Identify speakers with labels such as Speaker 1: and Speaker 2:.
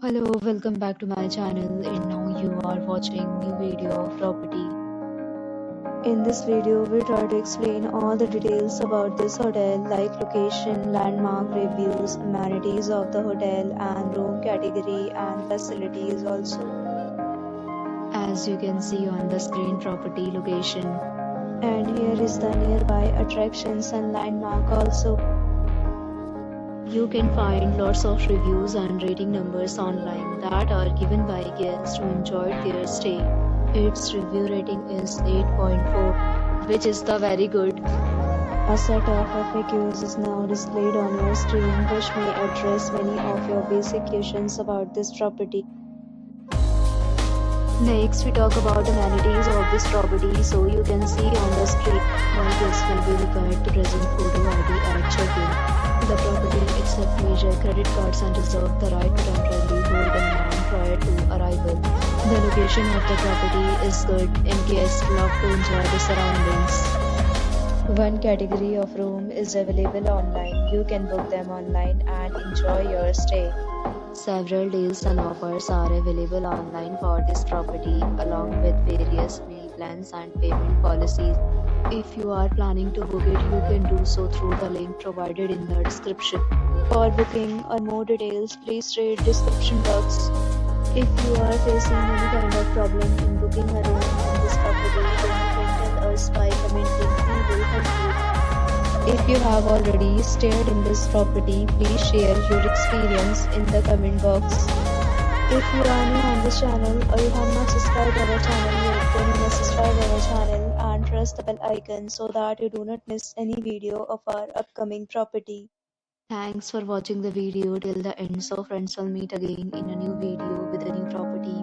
Speaker 1: Hello, welcome back to my channel, and now you are watching new video of property. In this video, we try to explain all the details about this hotel like location, landmark reviews, amenities of the hotel and room category and facilities also. As you can see on the screen, property location. And here is the nearby attractions and landmark also. You can find lots of reviews and rating numbers online that are given by guests who enjoyed their stay. Its review rating is 8.4, which is the very good. A set of FAQs is now displayed on your screen, which may address many of your basic questions about this property. Next, we talk about amenities of this property. So you can see on the screen, all guests will be required to present photo ID at check-in. The property accepts major credit cards and reserves the right to temporarily hold an amount prior to arrival. The location of the property is good and guests love to enjoy the surroundings. One category of room is available online. You can book them online and enjoy your stay. Several deals and offers are available online for this property, along with various meal plans and payment policies. If you are planning to book it, you can do so through the link provided in the description. For booking or more details, please read description box. If you are facing any kind of problem in booking a room in this property, then you can tell us by commenting. We will help you. If you have already stayed in this property, please share your experience in the comment box. If you are new on this channel or you have not subscribed our channel yet, then you must subscribe our channel and press the bell icon so that you do not miss any video of our upcoming property. Thanks for watching the video till the end. So friends, will meet again in a new video with a new property.